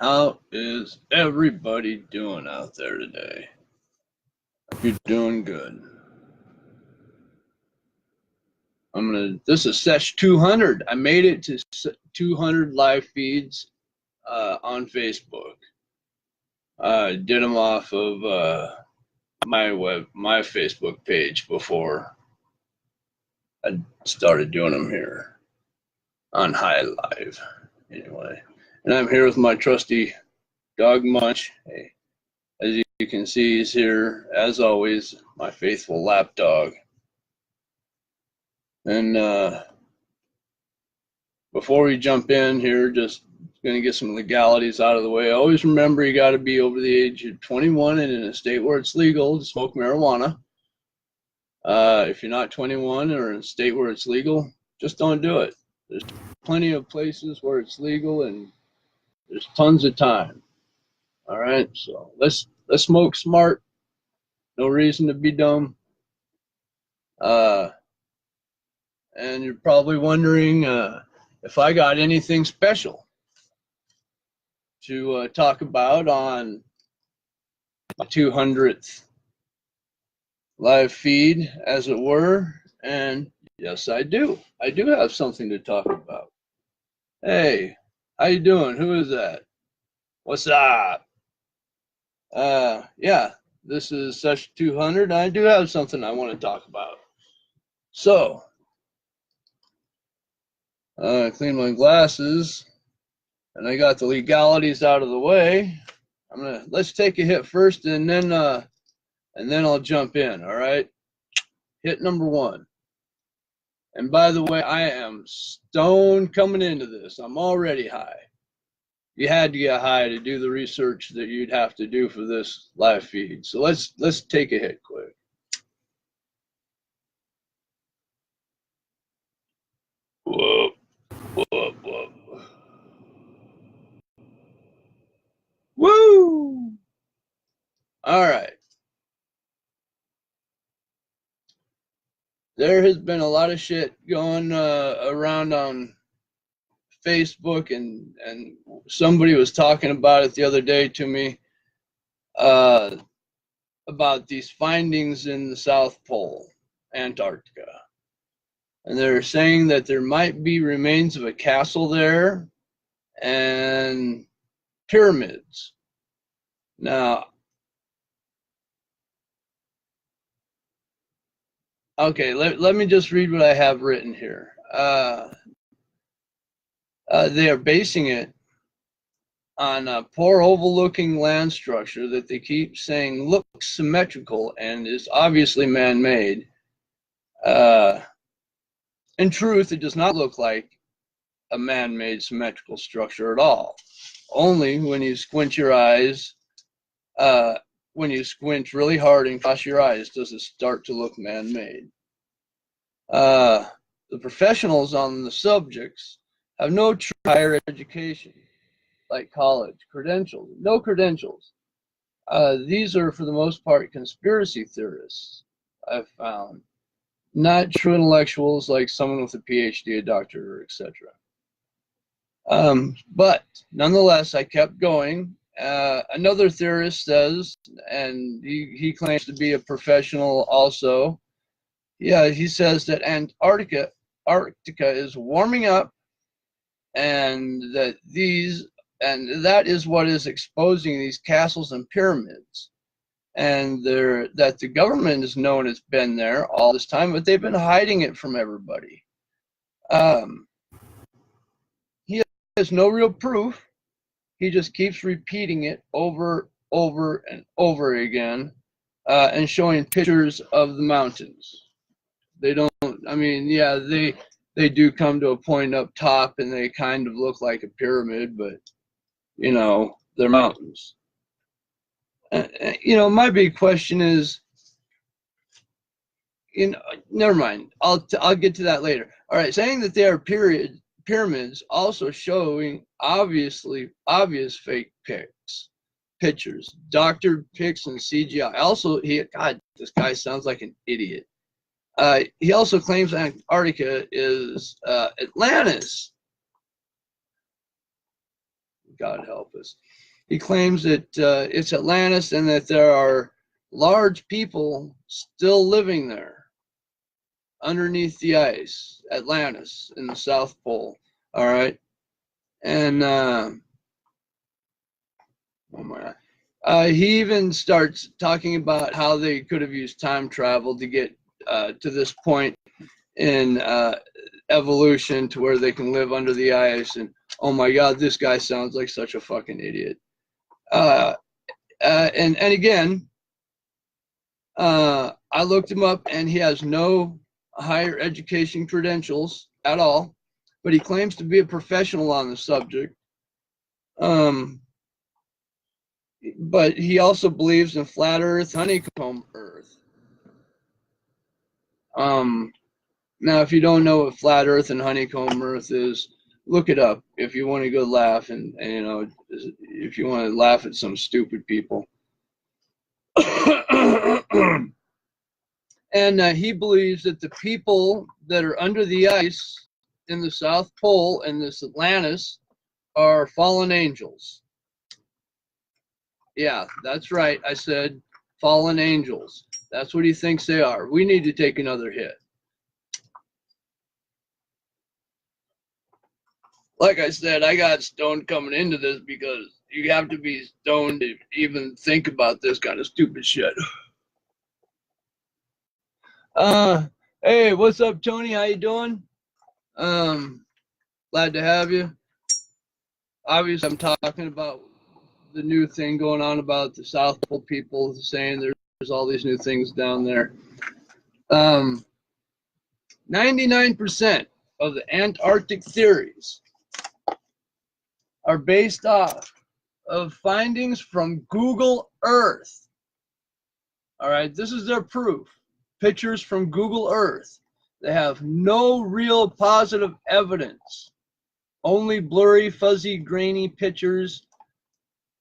How is everybody doing out there today? Hope you're doing good. This is Sesh 200. I made it to 200 live feeds on Facebook. Did them off of my Facebook page before I started doing them here on High Live. Anyway, and I'm here with my trusty dog Munch. Hey, as you can see, he's here as always, my faithful lap dog. And before we jump in here, just going to get some legalities out of the way. Always remember you got to be over the age of 21 and in a state where it's legal to smoke marijuana. If you're not 21 or in a state where it's legal, just don't do it. There's plenty of places where it's legal and there's tons of time. All right, so let's smoke smart. No reason to be dumb. And you're probably wondering if I got anything special to talk about on my 200th live feed, as it were. And yes, I do. I do have something to talk about. Hey, how you doing? Who is that? What's up? Yeah, this is Sesh 200. I do have something I want to talk about. So, clean my glasses, and I got the legalities out of the way. Let's take a hit first, and then I'll jump in. All right. Hit number one. And by the way, I am stoned coming into this. I'm already high. You had to get high to do the research that you'd have to do for this live feed. So let's take a hit quick. Whoa. Whoa, whoa. Woo! All right. There has been a lot of shit going around on Facebook, and somebody was talking about it the other day to me about these findings in the South Pole, Antarctica. And they're saying that there might be remains of a castle there and pyramids. Now, okay, let me just read what I have written here. They are basing it on a poor oval-looking land structure that they keep saying looks symmetrical and is obviously man-made. In truth, it does not look like a man-made symmetrical structure at all. Only when you squint your eyes, when you squint really hard and cross your eyes, does it start to look man-made. The professionals on the subjects have no true higher education, like college credentials, no credentials. These are, for the most part, conspiracy theorists, I've found, not true intellectuals like someone with a PhD, a doctor, etc. But nonetheless, I kept going. Another theorist says, and he claims to be a professional also, yeah, he says that Antarctica is warming up, and that is what is exposing these castles and pyramids. And that the government has known it's been there all this time, but they've been hiding it from everybody. He has no real proof. He just keeps repeating it over and over again, and showing pictures of the mountains. They don't, I mean, yeah, they do come to a point up top and they kind of look like a pyramid, but, you know, they're mountains. You know, my big question is, you know, never mind. I'll get to that later. All right, saying that they are pyramids, also showing obvious fake pictures, doctored pics and CGI. Also, God, this guy sounds like an idiot. He also claims Antarctica is Atlantis. God help us. He claims that it's Atlantis and that there are large people still living there underneath the ice, Atlantis in the South Pole. All right. And oh my God. He even starts talking about how they could have used time travel to get to this point in evolution to where they can live under the ice. And oh my God, this guy sounds like such a fucking idiot. And again, I looked him up, and he has no higher education credentials at all, but he claims to be a professional on the subject. But he also believes in flat Earth, honeycomb Earth. Now, if you don't know what flat Earth and honeycomb Earth is, look it up if you want to go laugh and you know, if you want to laugh at some stupid people. And he believes that the people that are under the ice in the South Pole and this Atlantis are fallen angels. Yeah, that's right. I said fallen angels. That's what he thinks they are. We need to take another hit. Like I said, I got stoned coming into this because you have to be stoned to even think about this kind of stupid shit. Hey, what's up, Tony? How you doing? Glad to have you. Obviously, I'm talking about the new thing going on about the South Pole people saying there's all these new things down there. 99% of the Antarctic theories are based off of findings from Google Earth. All right, this is their proof. Pictures from Google Earth. They have no real positive evidence. Only blurry, fuzzy, grainy pictures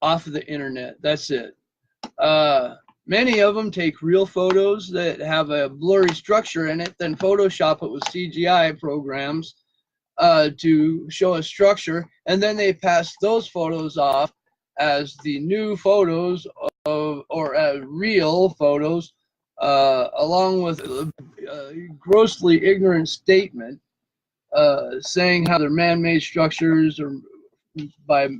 off of the internet. That's it. Many of them take real photos that have a blurry structure in it, then Photoshop it with CGI programs to show a structure, and then they pass those photos off as the new photos of, or as real photos, along with a grossly ignorant statement saying how they're man-made structures or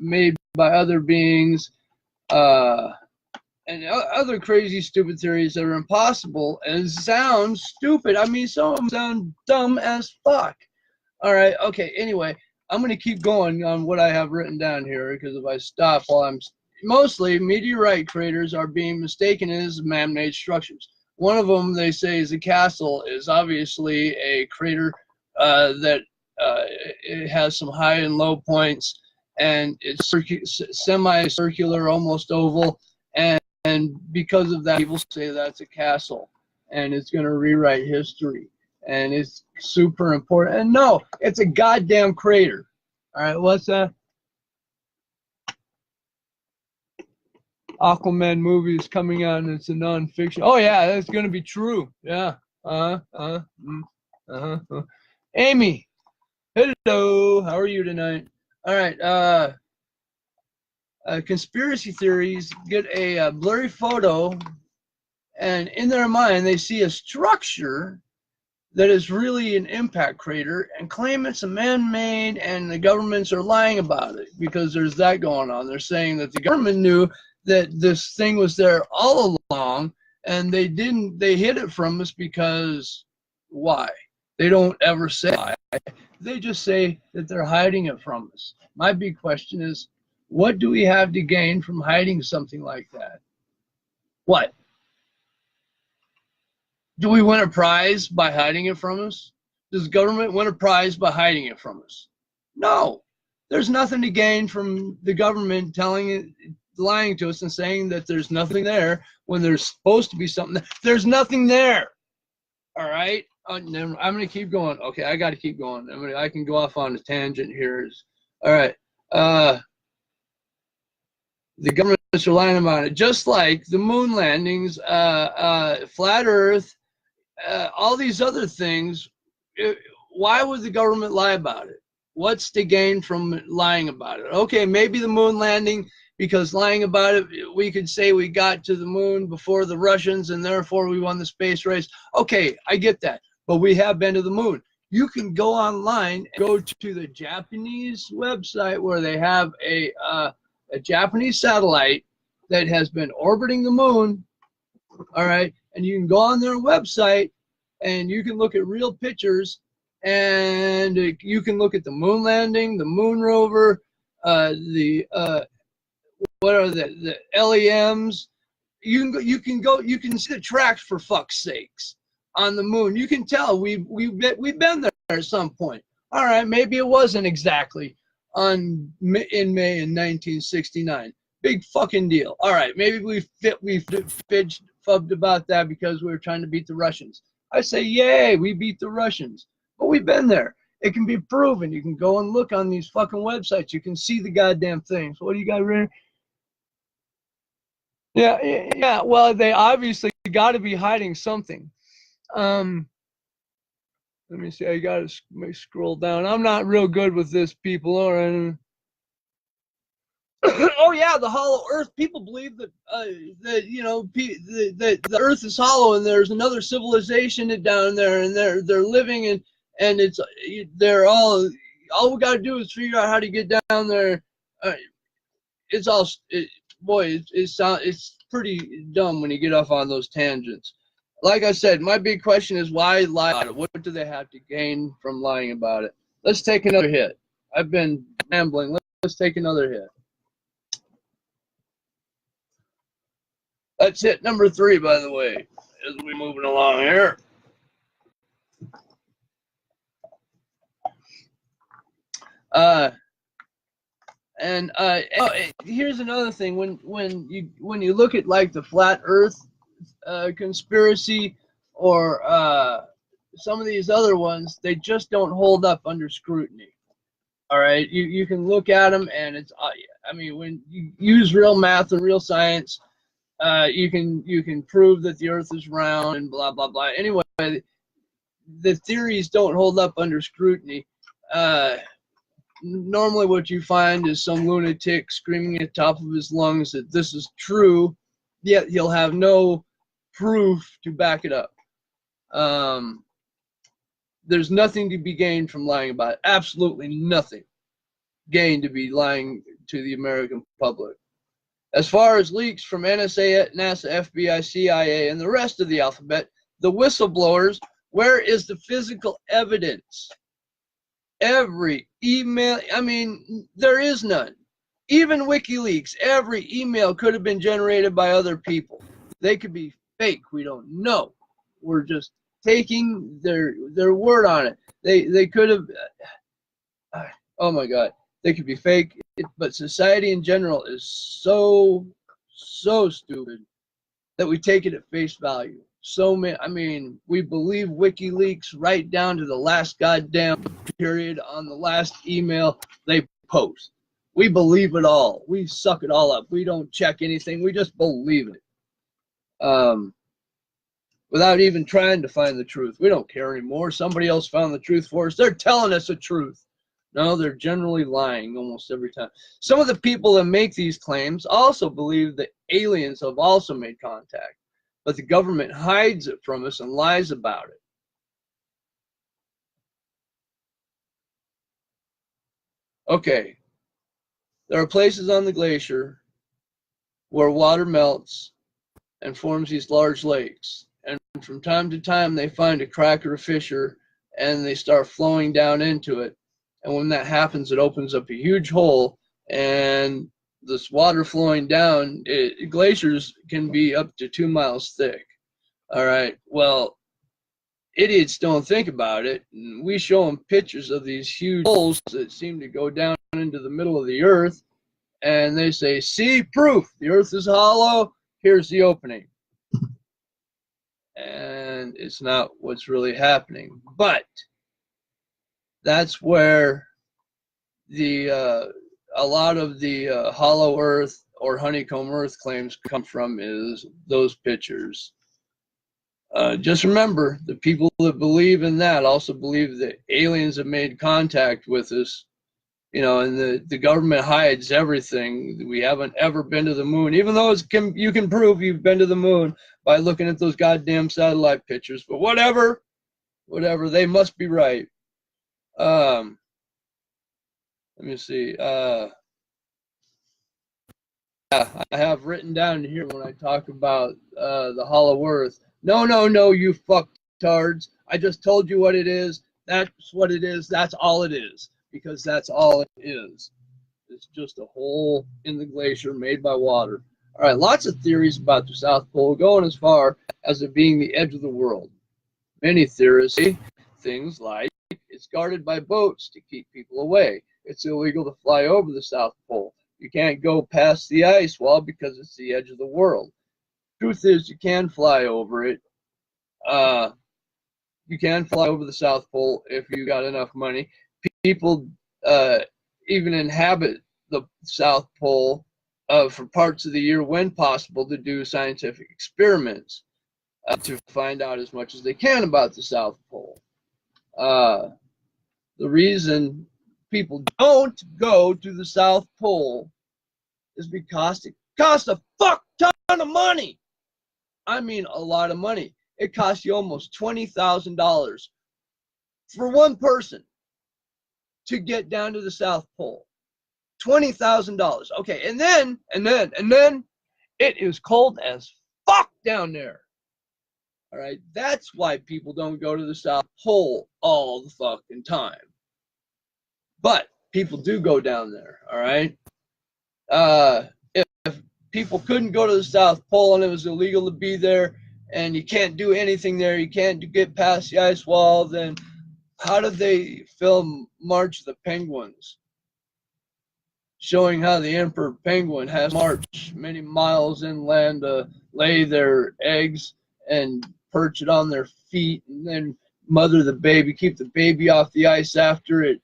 made by other beings, and other crazy, stupid theories that are impossible and sound stupid. I mean, some of them sound dumb as fuck. All right, okay, anyway, I'm going to keep going on what I have written down here, because if I stop while I'm... Mostly, meteorite craters are being mistaken as man-made structures. One of them, they say, is a castle, is obviously a crater that it has some high and low points, and it's semicircular, almost oval, and because of that, people say that's a castle, and it's going to rewrite history, and it's super important. And no, it's a goddamn crater. All right, what's that? Aquaman movie is coming out, and it's a non-fiction. Oh yeah, that's going to be true. Yeah. Amy, hello. How are you tonight? All right. Conspiracy theories get a blurry photo, and in their mind they see a structure that is really an impact crater and claim it's a man-made, and the governments are lying about it because there's that going on. They're saying that the government knew that this thing was there all along, and they hid it from us because why? They don't ever say why. They just say that they're hiding it from us. My big question is, what do we have to gain from hiding something like that? What? Do we win a prize by hiding it from us? Does the government win a prize by hiding it from us? No. There's nothing to gain from the government lying to us and saying that there's nothing there when there's supposed to be something there. There's nothing there. All right? I'm going to keep going. Okay, I got to keep going. I can go off on a tangent here. All right. The government's relying on it, just like the moon landings, flat Earth, all these other things. Why would the government lie about it? What's the gain from lying about it? Okay, maybe the moon landing, because lying about it, we could say we got to the moon before the Russians and therefore we won the space race. Okay, I get that. But we have been to the moon. You can go online and go to the Japanese website where they have a Japanese satellite that has been orbiting the moon. All right. And you can go on their website and you can look at real pictures, and you can look at the moon landing, the moon rover, what are the LEMs. You can see the tracks, for fuck's sakes, on the moon. You can tell we've been there at some point. All right, maybe it wasn't exactly in May in 1969. Big fucking deal. All right, maybe we fubbed about that because we were trying to beat the Russians. I say, yay, we beat the Russians. But we've been there. It can be proven. You can go and look on these fucking websites. You can see the goddamn things. What do you got, Ritter? Yeah. Well, they obviously got to be hiding something. Let me see. I got to scroll down. I'm not real good with this, people. All right. Oh yeah, the hollow Earth. People believe that that the Earth is hollow, and there's another civilization down there, and they're living, and they're all we got to do is figure out how to get down there. It's pretty dumb when you get off on those tangents. Like I said, my big question is why lie about it? What do they have to gain from lying about it? Let's take another hit. I've been rambling. Let's take another hit. That's hit number 3, by the way, as we're moving along here. Here's another thing. When you look at like the flat Earth conspiracy, or some of these other ones, they just don't hold up under scrutiny. All right, you can look at them, and it's when you use real math and real science, you can prove that the Earth is round and blah blah blah. Anyway, the theories don't hold up under scrutiny. Normally what you find is some lunatic screaming at the top of his lungs that this is true, yet he'll have no proof to back it up. There's nothing to be gained from lying about it. Absolutely nothing gained to be lying to the American public. As far as leaks from NSA, NASA, FBI, CIA, and the rest of the alphabet, the whistleblowers, where is the physical evidence? Every email, there is none. Even WikiLeaks, every email could have been generated by other people. They could be fake. We don't know. We're just taking their word on it. They could have, oh my God, they could be fake. But society in general is so stupid that we take it at face value. We believe WikiLeaks right down to the last goddamn period on the last email they post. We believe it all. We suck it all up. We don't check anything. We just believe it. Without even trying to find the truth. We don't care anymore. Somebody else found the truth for us. They're telling us the truth. No, they're generally lying almost every time. Some of the people that make these claims also believe that aliens have also made contact, but the government hides it from us and lies about it. Okay, there are places on the glacier where water melts and forms these large lakes. And from time to time, they find a crack or a fissure, and they start flowing down into it. And when that happens, it opens up a huge hole, and this water flowing down, glaciers can be up to 2 miles thick. All right, well, idiots don't think about it. And we show them pictures of these huge holes that seem to go down into the middle of the earth, and they say, see, proof, the earth is hollow, here's the opening. And it's not what's really happening. But that's where a lot of the hollow earth or honeycomb earth claims come from, is those pictures. Just remember, the people that believe in that also believe that aliens have made contact with us You know, and the government hides everything. We haven't ever been to the moon, even though you can prove you've been to the moon by looking at those goddamn satellite pictures. But whatever, they must be right. Let me see. Yeah, I have written down here when I talk about the Hollow Earth. No, you fucktards. I just told you what it is. That's what it is. That's all it is. Because that's all it is. It's just a hole in the glacier made by water. All right, lots of theories about the South Pole, going as far as it being the edge of the world. Many theorists say things like it's guarded by boats to keep people away. It's illegal to fly over the South Pole. You can't go past the ice wall because it's the edge of the world. Truth is, you can fly over it. You can fly over the South Pole if you got enough money. People even inhabit the South Pole for parts of the year when possible to do scientific experiments to find out as much as they can about the South Pole. The reason people don't go to the South Pole is because it costs a fuck ton of money. I mean, a lot of money. It costs you almost $20,000 for one person to get down to the South Pole. $20,000. Okay, and then it is cold as fuck down there. All right, that's why people don't go to the South Pole all the fucking time. But people do go down there. All right. If people couldn't go to the South Pole and it was illegal to be there, and you can't do anything there, you can't get past the ice wall, then how did they film March of the Penguins? Showing how the emperor penguin has marched many miles inland to lay their eggs and perch it on their feet, and then mother the baby, keep the baby off the ice after it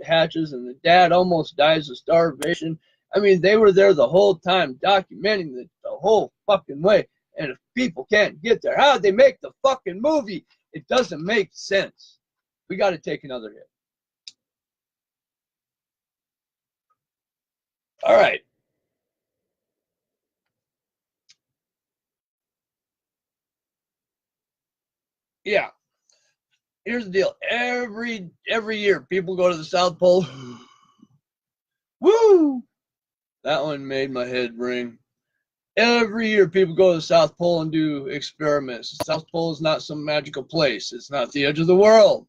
hatches, and the dad almost dies of starvation. I mean, they were there the whole time documenting the whole fucking way. And if people can't get there, how'd they make the fucking movie? It doesn't make sense. We got to take another hit. All right. Yeah. Here's the deal. Every year, people go to the South Pole. Woo! That one made my head ring. Every year, people go to the South Pole and do experiments. The South Pole is not some magical place. It's not the edge of the world.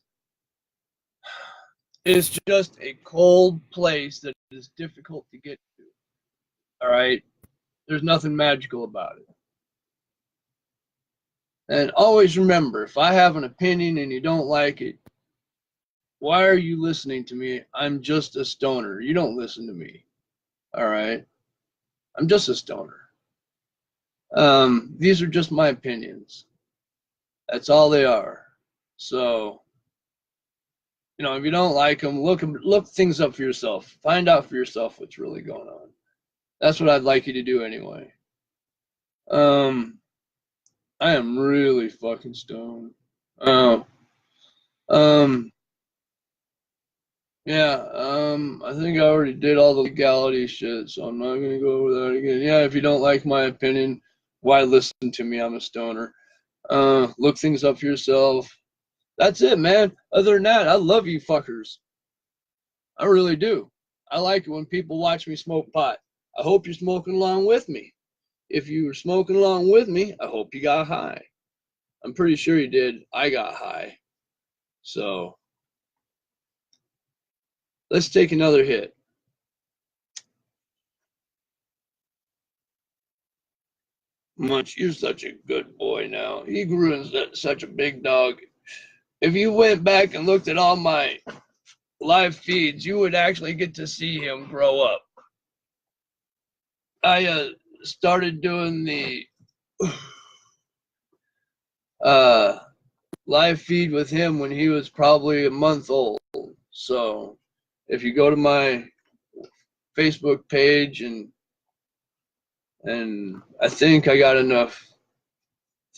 It's just a cold place that is difficult to get to. All right? There's nothing magical about it. And always remember, if I have an opinion and you don't like it, why are you listening to me? I'm just a stoner. You don't listen to me. All right? I'm just a stoner. These are just my opinions. That's all they are. So, you know, if you don't like them, look things up for yourself. Find out for yourself what's really going on. That's what I'd like you to do anyway. I am really fucking stoned. Yeah, I think I already did all the legality shit, so I'm not gonna go over that again. Yeah, if you don't like my opinion, why listen to me? I'm a stoner. Look things up for yourself. That's it, man. Other than that, I love you fuckers. I really do. I like it when people watch me smoke pot. I hope you're smoking along with me. If you were smoking along with me, I hope you got high. I'm pretty sure you did. I got high. So, let's take another hit. Munch, you're such a good boy now. He grew into such a big dog. If you went back and looked at all my live feeds, you would actually get to see him grow up. I started doing the live feed with him when he was probably a month old. So if you go to my Facebook page, and I think I got enough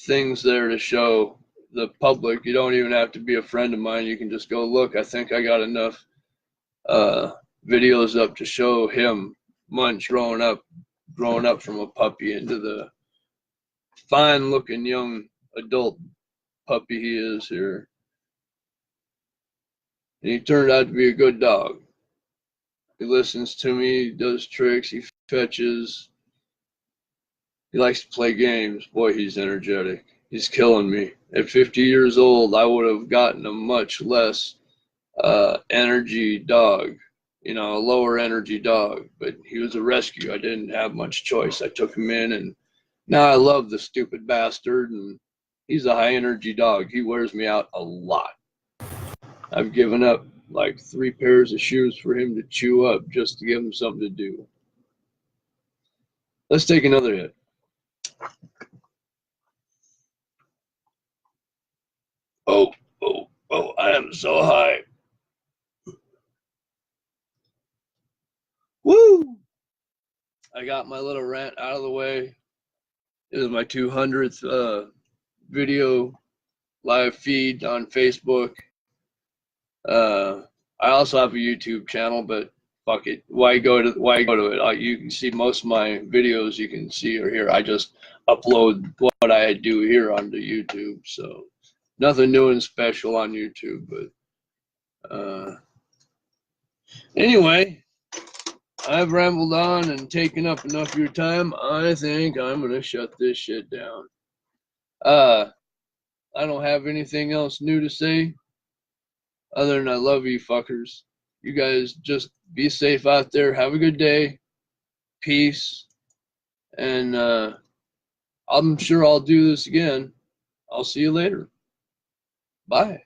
things there to show the public. You don't even have to be a friend of mine. You can just go look. I think I got enough videos up to show him, Munch, growing up from a puppy into the fine looking young adult puppy he is here. And he turned out to be a good dog. He listens to me, he does tricks, he fetches. He likes to play games. Boy, he's energetic. He's killing me. At 50 years old, I would have gotten a much less energy dog, a lower energy dog. But he was a rescue. I didn't have much choice. I took him in, and now I love the stupid bastard, and he's a high energy dog. He wears me out a lot. I've given up like 3 pairs of shoes for him to chew up just to give him something to do. Let's take another hit. Oh, I am so high. Woo! I got my little rant out of the way. It is my 200th video live feed on Facebook. I also have a YouTube channel, but fuck it. Why go to it? You can see most of my videos you can see or hear. I just upload what I do here onto YouTube. So nothing new and special on YouTube, but anyway, I've rambled on and taken up enough of your time. I think I'm gonna shut this shit down. I don't have anything else new to say other than I love you fuckers. You guys just be safe out there. Have a good day. Peace. And I'm sure I'll do this again. I'll see you later. Bye.